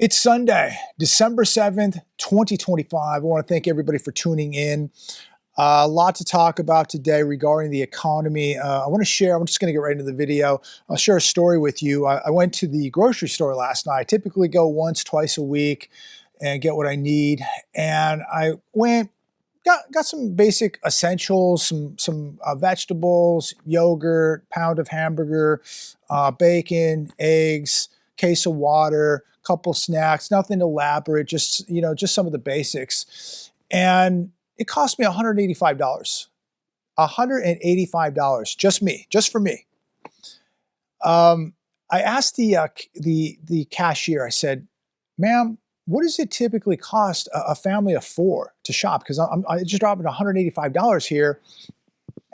It's Sunday, December 7th, 2025. I want to thank everybody for tuning in. A lot to talk about today regarding the economy. I'm just going to get right into the video. I'll share a story with you. I went to the grocery store last night. I typically go once, twice a week and get what I need. And I got some basic essentials, some vegetables, yogurt, pound of hamburger, bacon, eggs, case of water, couple snacks, nothing elaborate, just some of the basics. And it cost me $185. $185, just for me. I asked the cashier. I said, "Ma'am, what does it typically cost a family of four to shop? Because I just dropped $185 here,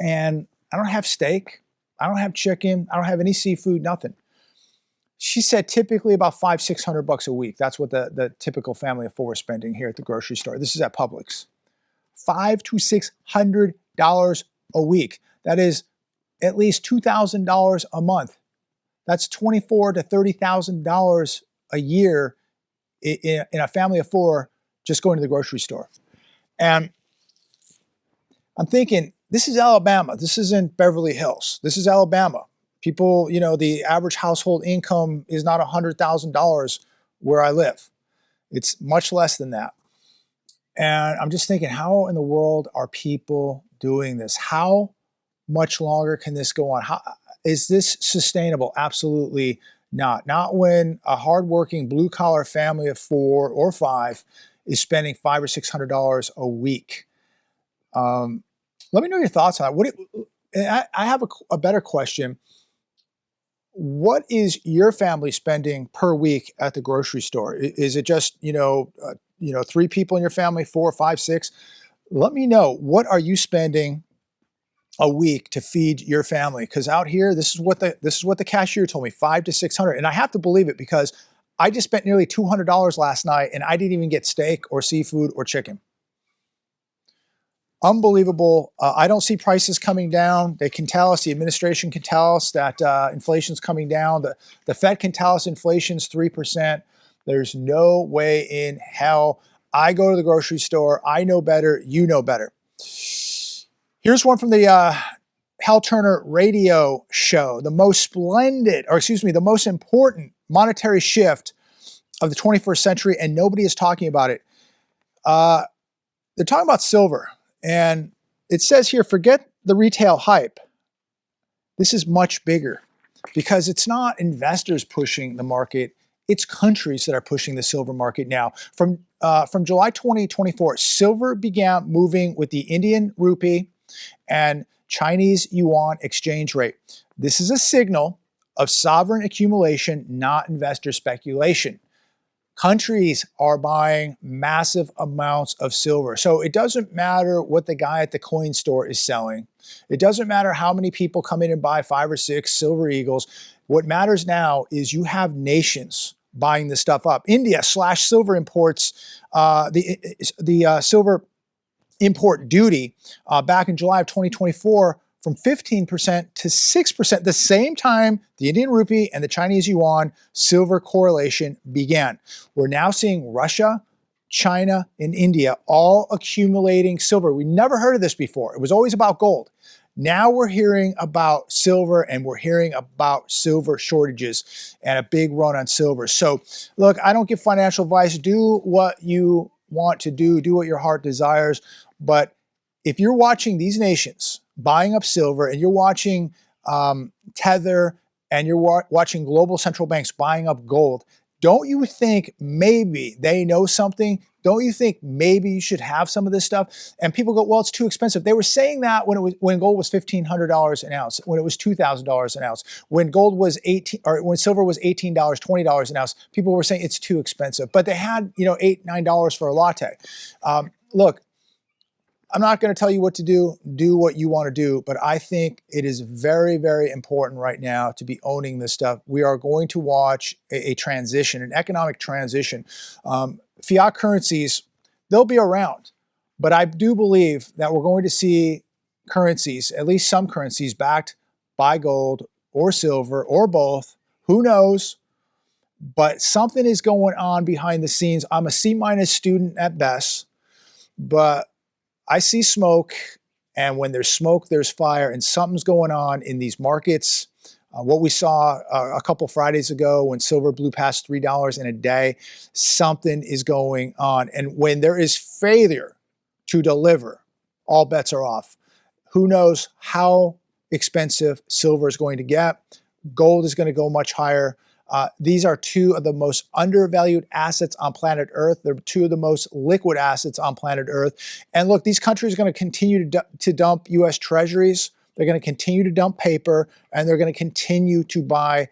and I don't have steak, I don't have chicken, I don't have any seafood, nothing." She said typically about $500-600 a week. That's what the typical family of four is spending here at the grocery store. This is at Publix. $500 to $600 a week. That is at least $2,000 a month. That's $24,000 to $30,000 a year in a family of four just going to the grocery store. And I'm thinking, this is Alabama. This isn't Beverly Hills. This is Alabama. People, the average household income is not $100,000 where I live. It's much less than that. And I'm just thinking, how in the world are people doing this? How much longer can this go on? Is this sustainable? Absolutely not. Not when a hardworking blue-collar family of four or five is spending $500 or $600 a week. Let me know your thoughts on that. I have a better question. What is your family spending per week at the grocery store? Is it just, three people in your family, 4, 5, 6? Let me know, what are you spending a week to feed your family? Because out here, this is what the cashier told me, $500 to $600, and I have to believe it because I just spent nearly $200 last night, and I didn't even get steak or seafood or chicken. Unbelievable. I don't see prices coming down. They can tell us, the administration can tell us that inflation's coming down. The Fed can tell us inflation's 3%. There's no way in hell. I go to the grocery store. I know better. You know better. Here's one from the Hal Turner radio show. The most important monetary shift of the 21st century, and nobody is talking about it. They're talking about silver. And it says here, forget the retail hype. This is much bigger because it's not investors pushing the market. It's countries that are pushing the silver market now. From July 2024, silver began moving with the Indian rupee and Chinese yuan exchange rate. This is a signal of sovereign accumulation, not investor speculation. Countries are buying massive amounts of silver. So it doesn't matter what the guy at the coin store is selling. It doesn't matter how many people come in and buy 5 or 6 silver eagles. What matters now is you have nations buying this stuff up. India slashed silver imports, the silver import duty back in July of 2024 from 15% to 6%, the same time the Indian rupee and the Chinese yuan silver correlation began. We're now seeing Russia, China, and India all accumulating silver. We never heard of this before. It was always about gold. Now we're hearing about silver, and we're hearing about silver shortages and a big run on silver. So look, I don't give financial advice. Do what you want to do what your heart desires. But if you're watching these nations buying up silver, and you're watching Tether, and you're watching global central banks buying up gold, don't you think maybe they know something? Don't you think maybe you should have some of this stuff? And people go, well, it's too expensive. They were saying that when gold was $1,500 an ounce, when it was $2,000 an ounce, when gold was when silver was $18, $20 an ounce. People were saying it's too expensive, but they had $8, $9 for a latte. Look, I'm not going to tell you what to do. Do what you want to do. But I think it is very, very important right now to be owning this stuff. We are going to watch a transition, an economic transition. Fiat currencies, they'll be around. But I do believe that we're going to see currencies, at least some currencies, backed by gold or silver or both. Who knows? but something is going on behind the scenes. I'm a C- student at best, but I see smoke, and when there's smoke, there's fire, and something's going on in these markets. What we saw a couple Fridays ago when silver blew past $3 in a day, something is going on. And when there is failure to deliver, all bets are off. Who knows how expensive silver is going to get? Gold is going to go much higher. These are two of the most undervalued assets on planet Earth. They're two of the most liquid assets on planet Earth. And look, these countries are going to continue to dump U.S. treasuries. They're going to continue to dump paper, and they're going to continue to buy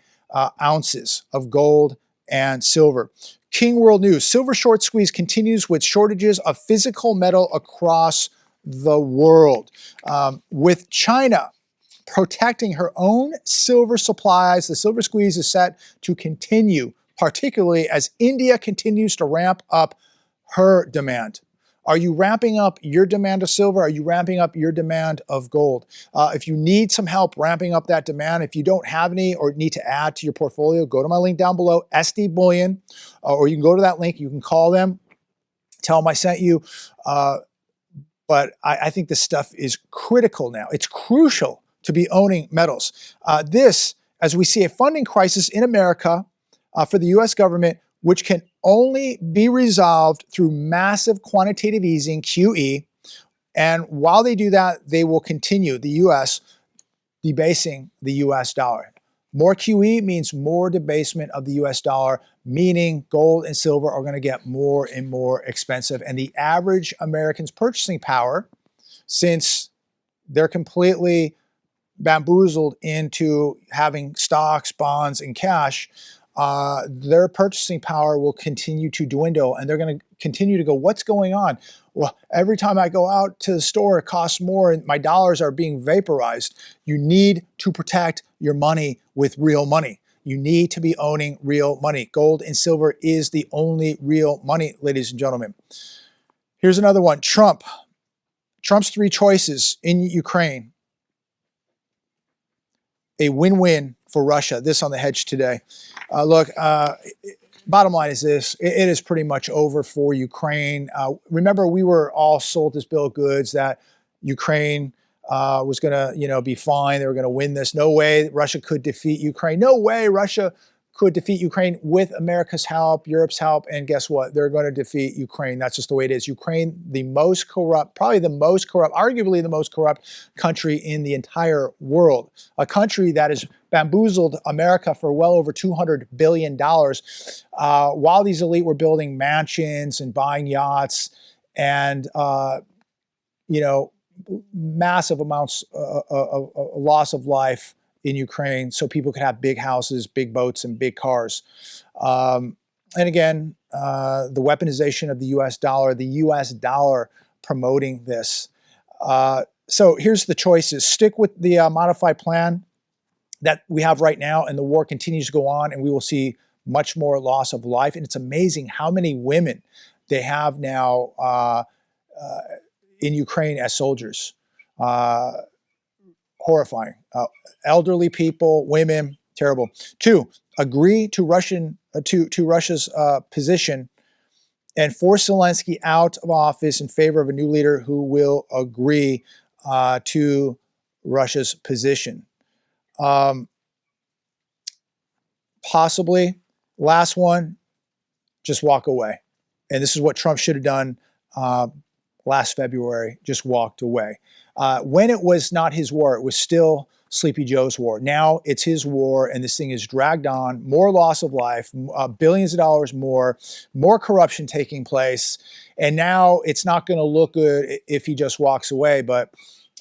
ounces of gold and silver. King World News, silver short squeeze continues with shortages of physical metal across the world. With China protecting her own silver supplies, the silver squeeze is set to continue, particularly as India continues to ramp up her demand. Are you ramping up your demand of silver? Are you ramping up your demand of gold? If you need some help ramping up that demand, if you don't have any or need to add to your portfolio, go to my link down below, SD Bullion, or you can go to that link. You can call them, tell them I sent you. But I think this stuff is critical now. It's crucial to be owning metals. This, as we see a funding crisis in America for the U.S. government, which can only be resolved through massive quantitative easing, QE. And while they do that, they will continue, the U.S., debasing the U.S. dollar. More QE means more debasement of the U.S. dollar, meaning gold and silver are going to get more and more expensive. And the average American's purchasing power, since they're completely bamboozled into having stocks, bonds, and cash, their purchasing power will continue to dwindle, and they're going to continue to go, what's going on? Well, every time I go out to the store, it costs more and my dollars are being vaporized. You need to protect your money with real money. You need to be owning real money. Gold and silver is the only real money, ladies and gentlemen. Here's another one. Trump's three choices in Ukraine. A win-win for Russia. This on the Hedge today. Bottom line is this. It is pretty much over for Ukraine. Remember, we were all sold this bill of goods that Ukraine was going to, be fine. They were going to win this. No way Russia could defeat Ukraine. No way Russia could defeat Ukraine with America's help, Europe's help, and guess what? They're going to defeat Ukraine. That's just the way it is. Ukraine, the most corrupt, probably the most corrupt, arguably the most corrupt country in the entire world. A country that has bamboozled America for well over $200 billion while these elite were building mansions and buying yachts and, massive amounts of loss of life in Ukraine so people could have big houses, big boats, and big cars. And again, the weaponization of the U.S. dollar promoting this. So here's the choices. Stick with the modified plan that we have right now, and the war continues to go on, and we will see much more loss of life. And it's amazing how many women they have now in Ukraine as soldiers. Horrifying. Elderly people, women, terrible. 2, agree to Russia's position and force Zelensky out of office in favor of a new leader who will agree to Russia's position. Possibly, last one, just walk away. And this is what Trump should have done last February, just walked away. When it was not his war, it was still Sleepy Joe's war. Now it's his war, and this thing is dragged on. More loss of life, billions of dollars more corruption taking place. And now it's not going to look good if he just walks away, but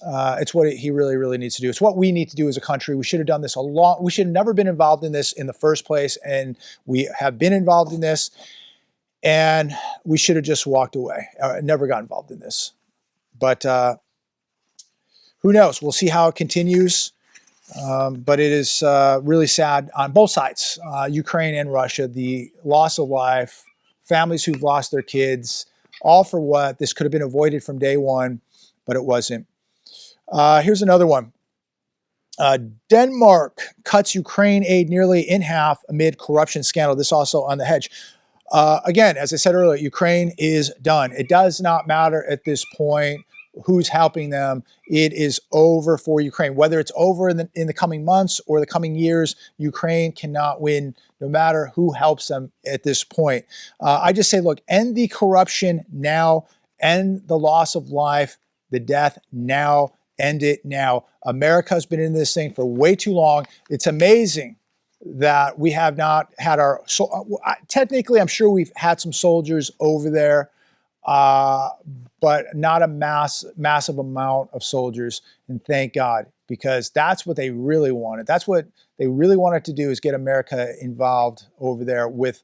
it's what he really, really needs to do. It's what we need to do as a country. We should have done this we should have never been involved in this in the first place, and we have been involved in this, and we should have just walked away. Never got involved in this. But who knows? We'll see how it continues. But it is really sad on both sides, Ukraine and Russia, the loss of life, families who've lost their kids, all for what? This could have been avoided from day one, but it wasn't. Here's another one. Uh, Denmark cuts Ukraine aid nearly in half amid corruption scandal. This also on the hedge. Again, as I said earlier, Ukraine is done. It does not matter at this point who's helping them. It is over for Ukraine. Whether it's over in the coming months or the coming years, Ukraine cannot win no matter who helps them at this point. I just say, look, end the corruption now, end the loss of life, the death now, end it now. America's been in this thing for way too long. It's amazing that we have not had our, so technically I'm sure we've had some soldiers over there, but not a massive amount of soldiers. And thank God, because that's what they really wanted. That's what they really wanted to do, is get America involved over there with,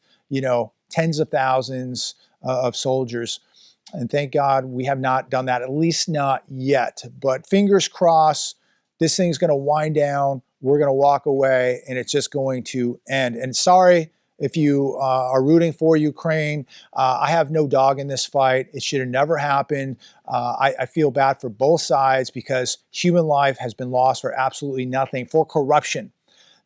tens of thousands of soldiers. And thank God we have not done that, at least not yet. But fingers crossed, this thing's going to wind down. We're going to walk away, and it's just going to end. And sorry if you are rooting for Ukraine. I have no dog in this fight. It should have never happened. I feel bad for both sides, because human life has been lost for absolutely nothing, for corruption.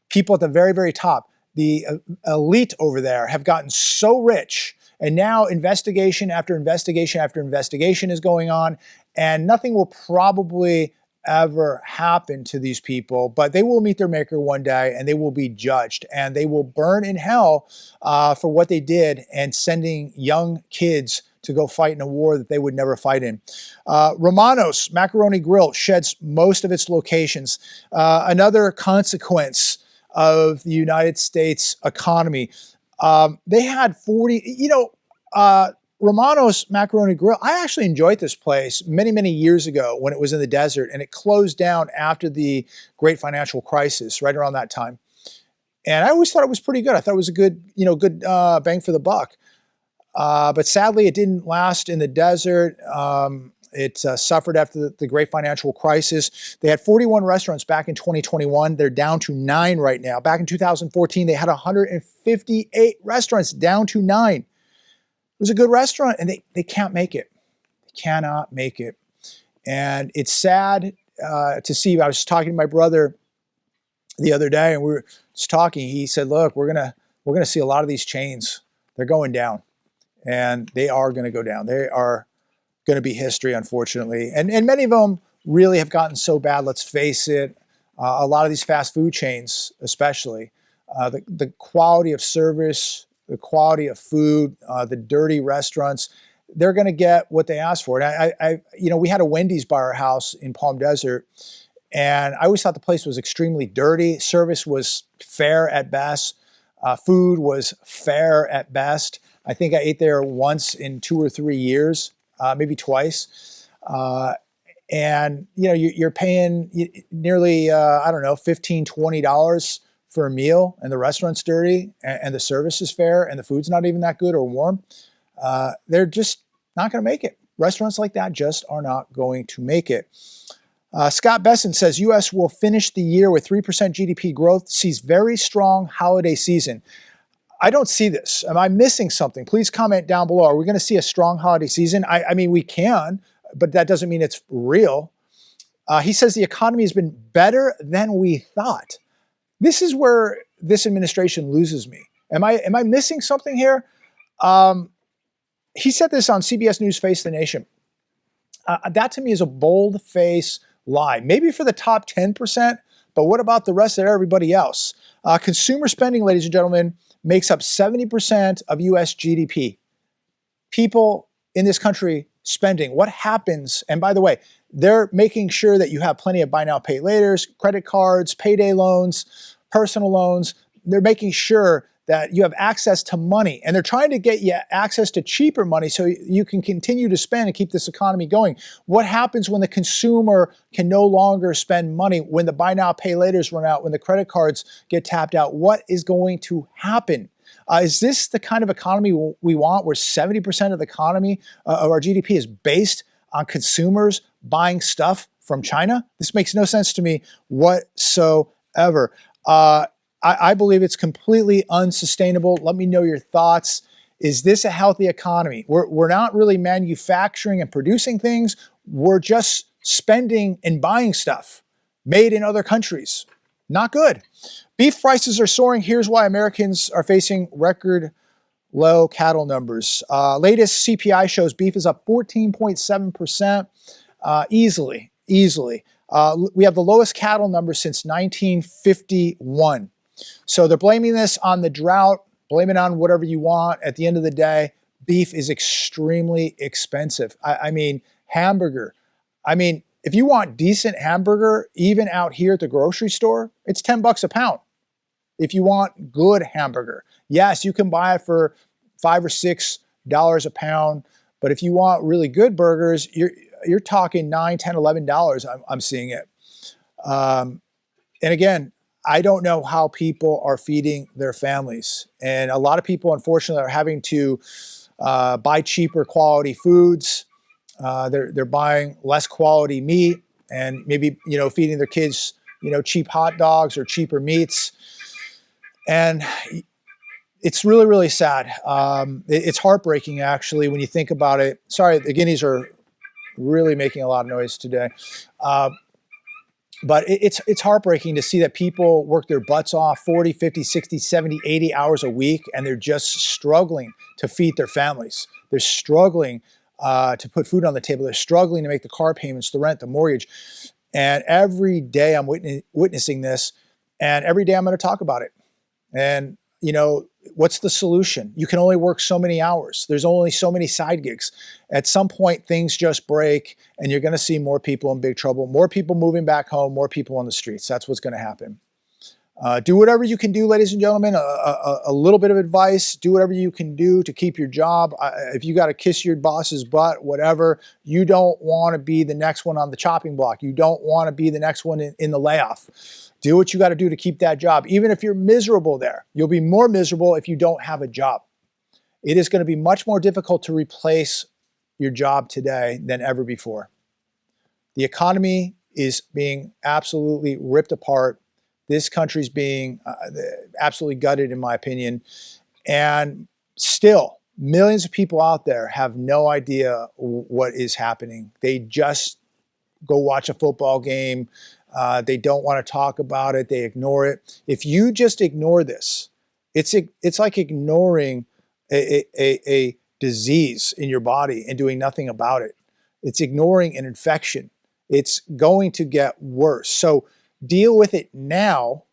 People at the very, very top, the elite over there, have gotten so rich, and now investigation after investigation after investigation is going on, and nothing will probably ever happen to these people, but they will meet their maker one day, and they will be judged, and they will burn in hell for what they did, and sending young kids to go fight in a war that they would never fight in. Romano's Macaroni Grill sheds most of its locations. Another consequence of the United States economy. They had 40, Romano's Macaroni Grill, I actually enjoyed this place many, many years ago when it was in the desert, and it closed down after the great financial crisis, right around that time. And I always thought it was pretty good. I thought it was a good, good bang for the buck. But sadly, it didn't last in the desert. It suffered after the great financial crisis. They had 41 restaurants back in 2021. They're down to 9 right now. Back in 2014, they had 158 restaurants, down to 9. It was a good restaurant, and they can't make it. They cannot make it. And it's sad to see. I was talking to my brother the other day, and we were just talking. He said, look, we're gonna see a lot of these chains. They're going down, and they are going to go down. They are going to be history, unfortunately. And many of them really have gotten so bad, let's face it. A lot of these fast food chains, especially, the quality of service, the quality of food, the dirty restaurants, they're going to get what they ask for. And we had a Wendy's by our house in Palm Desert, and I always thought the place was extremely dirty. Service was fair at best. Food was fair at best. I think I ate there once in 2 or 3 years, maybe twice. And you're paying nearly, $15, $20 for a meal, and the restaurant's dirty, and the service is fair, and the food's not even that good or warm. They're just not going to make it. Restaurants like that just are not going to make it. Scott Besson says U.S. will finish the year with 3% GDP growth, sees very strong holiday season. I don't see this. Am I missing something? Please comment down below. Are we going to see a strong holiday season? I mean, we can, but that doesn't mean it's real. He says the economy has been better than we thought. This is where this administration loses me. Am I missing something here? He said this on CBS News Face the Nation. That to me is a bold-faced lie. Maybe for the top 10%, but what about the rest of everybody else? Consumer spending, ladies and gentlemen, makes up 70% of U.S. GDP. People in this country spending. What happens? And by the way, they're making sure that you have plenty of buy now, pay laters, credit cards, payday loans, personal loans. They're making sure that you have access to money, and they're trying to get you access to cheaper money so you can continue to spend and keep this economy going. What happens when the consumer can no longer spend money, when the buy now, pay laters run out, when the credit cards get tapped out? What is going to happen? Is this the kind of economy we want, where 70% of the economy of our GDP is based on consumers buying stuff from China? This makes no sense to me whatsoever. I believe it's completely unsustainable. Let me know your thoughts. Is this a healthy economy? We're not really manufacturing and producing things. We're just spending and buying stuff. made in other countries. Not good. Beef prices are soaring. Here's why Americans are facing record low cattle numbers. Latest CPI shows beef is up 14.7%, easily. We have the lowest cattle number since 1951. So they're blaming this on the drought, blame it on whatever you want. At the end of the day, beef is extremely expensive. I mean, hamburger. I mean, if you want decent hamburger, even out here at the grocery store, it's $10 a pound. If you want good hamburger, yes, you can buy it for $5 or $6 a pound. But if you want really good burgers, you're talking $9, $10, $11. I'm seeing it. And again, I don't know how people are feeding their families. And a lot of people, unfortunately, are having to buy cheaper quality foods. They're buying less quality meat and maybe, feeding their kids, cheap hot dogs or cheaper meats. And it's really, really sad. It's heartbreaking, actually, when you think about it. Sorry, the guineas are really making a lot of noise today. But it's heartbreaking to see that people work their butts off 40, 50, 60, 70, 80 hours a week, and they're just struggling to feed their families. They're struggling to put food on the table. They're struggling to make the car payments, the rent, the mortgage. And every day I'm witnessing this, and every day I'm going to talk about it. And, what's the solution? You can only work so many hours. There's only so many side gigs. At some point, things just break, and you're going to see more people in big trouble, more people moving back home, more people on the streets. That's what's going to happen. Do whatever you can do, ladies and gentlemen. A little bit of advice. Do whatever you can do to keep your job. If you got to kiss your boss's butt, whatever, you don't want to be the next one on the chopping block. You don't want to be the next one in the layoff. Do what you got to do to keep that job. Even if you're miserable there, you'll be more miserable if you don't have a job. It is going to be much more difficult to replace your job today than ever before. The economy is being absolutely ripped apart. This country's being absolutely gutted, in my opinion. And still, millions of people out there have no idea what is happening. They just go watch a football game. They don't want to talk about it. They ignore it. If you just ignore this, it's like ignoring a disease in your body and doing nothing about it. It's ignoring an infection. It's going to get worse. So deal with it now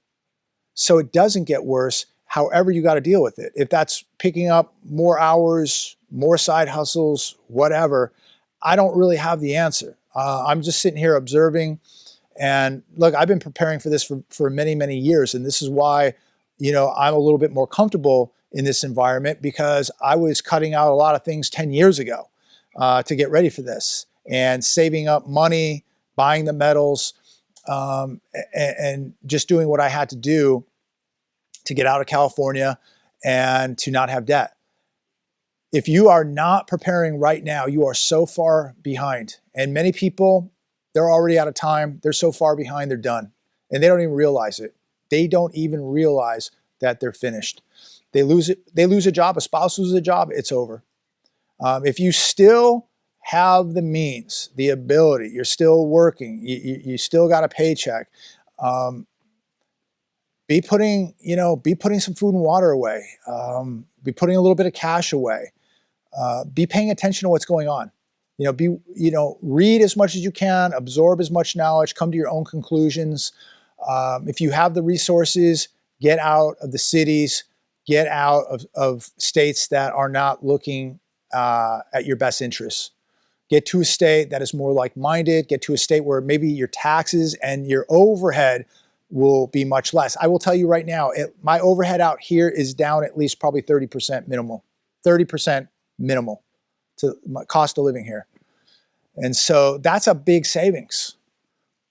so it doesn't get worse, however you got to deal with it. If that's picking up more hours, more side hustles, whatever, I don't really have the answer. I'm just sitting here observing. And look, I've been preparing for this for many, many years. And this is why, I'm a little bit more comfortable in this environment, because I was cutting out a lot of things 10 years ago to get ready for this, and saving up money, buying the metals, and just doing what I had to do to get out of California and to not have debt. If you are not preparing right now, you are so far behind. And many people, they're already out of time. They're so far behind, they're done. And they don't even realize it. They don't even realize that they're finished. They lose a job, a spouse loses a job, it's over. If you still have the means, the ability, you're still working, you still got a paycheck, be putting some food and water away, be putting a little bit of cash away, be paying attention to what's going on. Read as much as you can, absorb as much knowledge, come to your own conclusions. If you have the resources, get out of the cities, get out of states that are not looking at your best interests. Get to a state that is more like-minded. Get to a state where maybe your taxes and your overhead will be much less. I will tell you right now, my overhead out here is down at least probably 30% minimal. 30% minimal to my cost of living here. And so that's a big savings.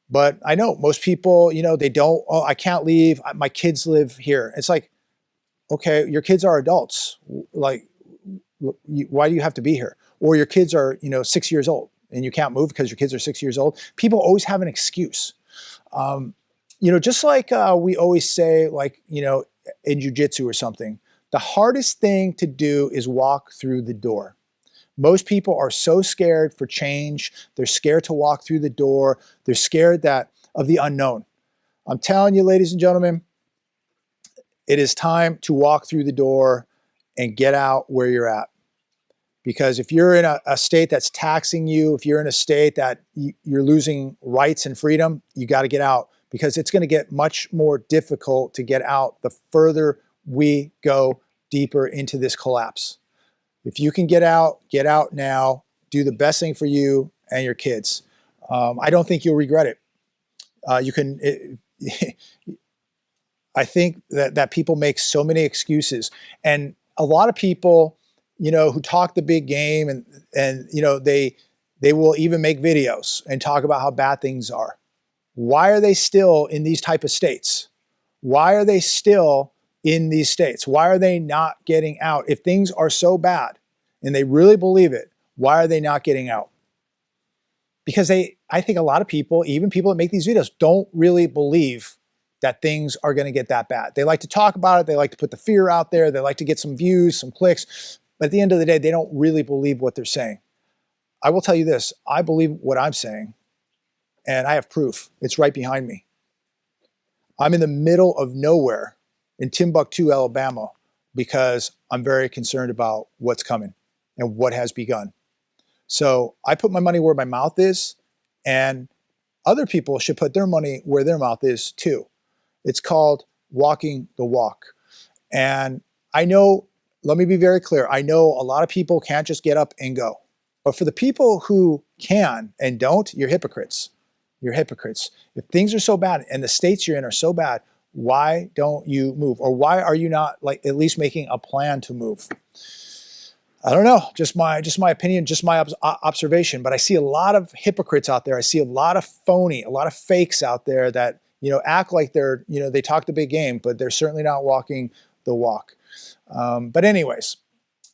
But I know most people, they don't, I can't leave. My kids live here. It's like, okay, your kids are adults. Like, why do you have to be here? Or your kids are, 6 years old and you can't move because your kids are 6 years old. People always have an excuse. Just like we always say, in jiu-jitsu or something, the hardest thing to do is walk through the door. Most people are so scared for change. They're scared to walk through the door. They're scared that, of the unknown. I'm telling you, ladies and gentlemen, it is time to walk through the door and get out where you're at. Because if you're in a state that's taxing you, if you're in a state that you're losing rights and freedom, you got to get out, because it's going to get much more difficult to get out the further we go deeper into this collapse. If you can get out now. Do the best thing for you and your kids. I don't think you'll regret it. I think that people make so many excuses, and a lot of people, who talk the big game, and they will even make videos and talk about how bad things are. Why are they still in these type of states? Why are they still in these states? Why are they not getting out? If things are so bad and they really believe it, why are they not getting out? Because I think a lot of people, even people that make these videos, don't really believe that things are going to get that bad. They like to talk about it. They like to put the fear out there. They like to get some views, some clicks. But at the end of the day, they don't really believe what they're saying. I will tell you this. I believe what I'm saying, and I have proof. It's right behind me. I'm in the middle of nowhere in Timbuktu, Alabama, because I'm very concerned about what's coming and what has begun. So I put my money where my mouth is, and other people should put their money where their mouth is too. It's called walking the walk. And I know, let me be very clear, I know a lot of people can't just get up and go. But for the people who can and don't, you're hypocrites. You're hypocrites. If things are so bad and the states you're in are so bad, why don't you move? Or why are you not at least making a plan to move? I don't know, just my opinion, just my observation, but I see a lot of hypocrites out there. I see a lot of phony, a lot of fakes out there that, act like they're, they talk the big game, but they're certainly not walking the walk. But anyways,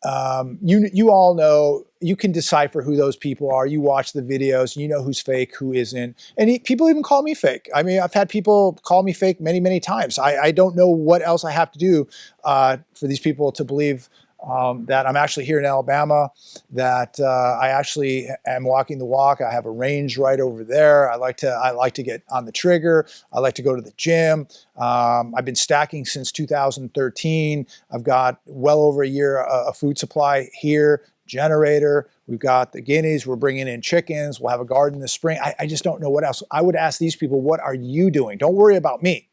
you all know, you can decipher who those people are. You watch the videos, you know who's fake, who isn't. And people even call me fake. I mean, I've had people call me fake many, many times. I don't know what else I have to do for these people to believe that I'm actually here in Alabama, that I actually am walking the walk. I have a range right over there. I like to get on the trigger. I like to go to the gym. I've been stacking since 2013. I've got well over a year of food supply here, generator. We've got the guineas. We're bringing in chickens. We'll have a garden this spring. I just don't know what else. I would ask these people, what are you doing? Don't worry about me.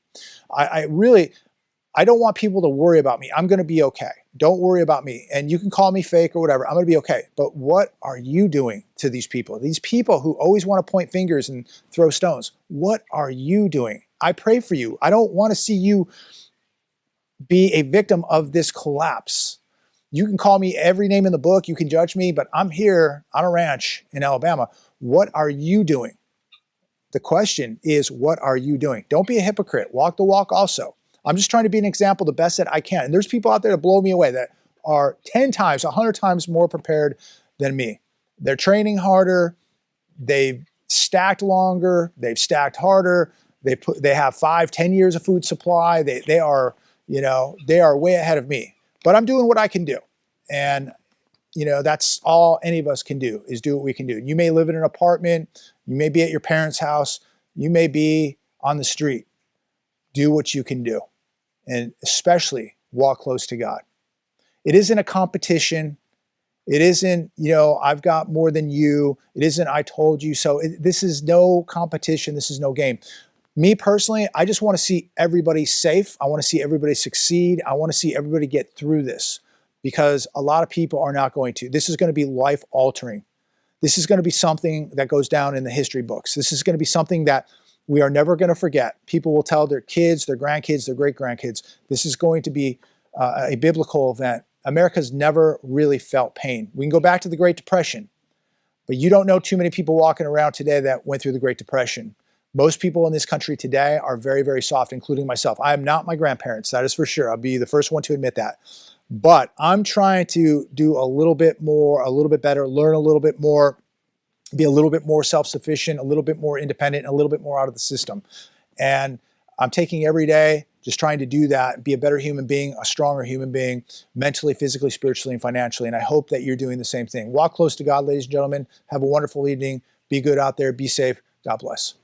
I don't want people to worry about me. I'm going to be okay. Don't worry about me. And you can call me fake or whatever. I'm going to be okay. But what are you doing to these people? These people who always want to point fingers and throw stones. What are you doing? I pray for you. I don't want to see you be a victim of this collapse. You can call me every name in the book. You can judge me, but I'm here on a ranch in Alabama. What are you doing? The question is, what are you doing? Don't be a hypocrite. Walk the walk also. I'm just trying to be an example the best that I can. And there's people out there that blow me away that are 10 times, 100 times more prepared than me. They're training harder. They've stacked longer. They've stacked harder. They have 5, 10 years of food supply. They are way ahead of me. But I'm doing what I can do. And, that's all any of us can do, is do what we can do. You may live in an apartment. You may be at your parents' house. You may be on the street. Do what you can do. And especially walk close to God. It isn't a competition. It isn't, I've got more than you. It isn't, I told you so. This is no competition. This is no game. Me personally, I just want to see everybody safe. I want to see everybody succeed. I want to see everybody get through this, because a lot of people are not going to. This is going to be life altering. This is going to be something that goes down in the history books. This is going to be something that we are never going to forget. People will tell their kids, their grandkids, their great-grandkids. This is going to be a biblical event. America's never really felt pain. We can go back to the Great Depression, but you don't know too many people walking around today that went through the Great Depression. Most people in this country today are very, very soft, including myself. I am not my grandparents, that is for sure. I'll be the first one to admit that. But I'm trying to do a little bit more, a little bit better, learn a little bit more, be a little bit more self-sufficient, a little bit more independent, a little bit more out of the system. And I'm taking every day, just trying to do that, be a better human being, a stronger human being, mentally, physically, spiritually, and financially. And I hope that you're doing the same thing. Walk close to God, ladies and gentlemen. Have a wonderful evening. Be good out there. Be safe. God bless.